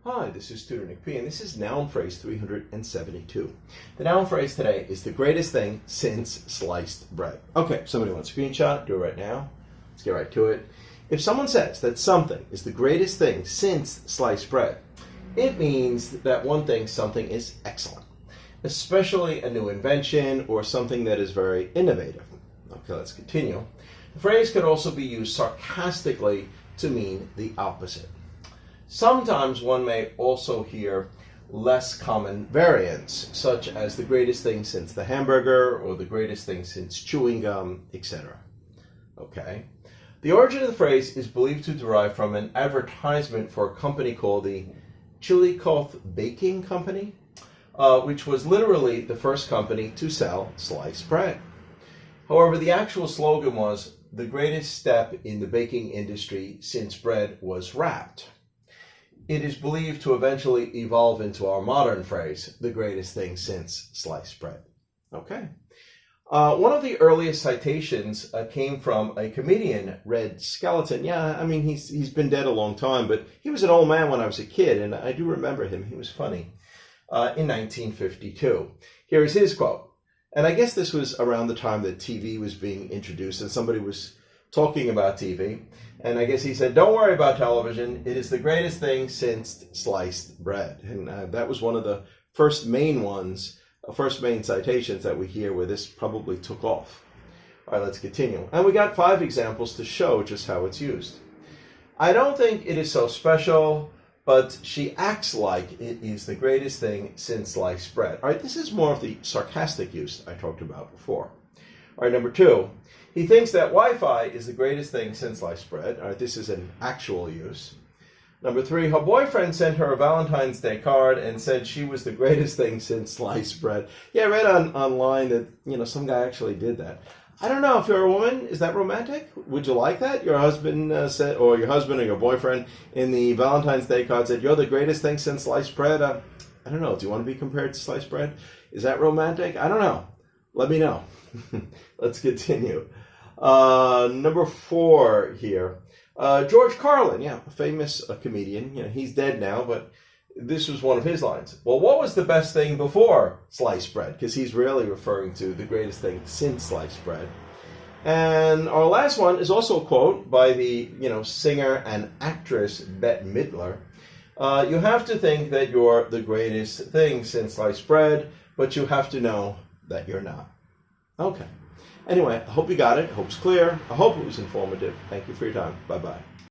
Hi, this is Tutor Nick P, and this is noun phrase 372. The noun phrase today is the greatest thing since sliced bread. Okay, somebody wants a screenshot, do it right now. Let's get right to it. If someone says that something is the greatest thing since sliced bread, it means that something is excellent, especially a new invention or something that is very innovative. Okay, let's continue. The phrase could also be used sarcastically to mean the opposite. Sometimes one may also hear less common variants, such as the greatest thing since the hamburger or the greatest thing since chewing gum, etc. Okay. The origin of the phrase is believed to derive from an advertisement for a company called the Chillicothe Baking Company, which was literally the first company to sell sliced bread. However, the actual slogan was the greatest step in the baking industry since bread was wrapped. It is believed to eventually evolve into our modern phrase, the greatest thing since sliced bread. Okay. One of the earliest citations came from a comedian, Red Skelton. Yeah, I mean, he's been dead a long time, but he was an old man when I was a kid, and I do remember him. He was funny. In 1952. Here is his quote. And I guess this was around the time that TV was being introduced, and somebody was talking about TV. And I guess he said, "Don't worry about television. It is the greatest thing since sliced bread." And that was one of the first main citations that we hear where this probably took off. All right, let's continue. And we got 5 examples to show just how it's used. I don't think it is so special, but she acts like it is the greatest thing since sliced bread. All right, this is more of the sarcastic use I talked about before. All right, number 2, he thinks that Wi-Fi is the greatest thing since sliced bread. All right, this is an actual use. Number 3, her boyfriend sent her a Valentine's Day card and said she was the greatest thing since sliced bread. Yeah, I read online that, some guy actually did that. I don't know, if you're a woman, is that romantic? Would you like that? Your husband said, or your husband or your boyfriend in the Valentine's Day card said, "You're the greatest thing since sliced bread." I don't know. Do you want to be compared to sliced bread? Is that romantic? I don't know. Let me know. Let's continue. Number 4 here. George Carlin, a famous comedian. He's dead now, but this was one of his lines. Well, what was the best thing before sliced bread? Because he's really referring to the greatest thing since sliced bread. And our last one is also a quote by the singer and actress Bette Midler. You have to think that you're the greatest thing since sliced bread, but you have to know that you're not. Okay. Anyway, I hope you got it. I hope it's clear. I hope it was informative. Thank you for your time. Bye-bye.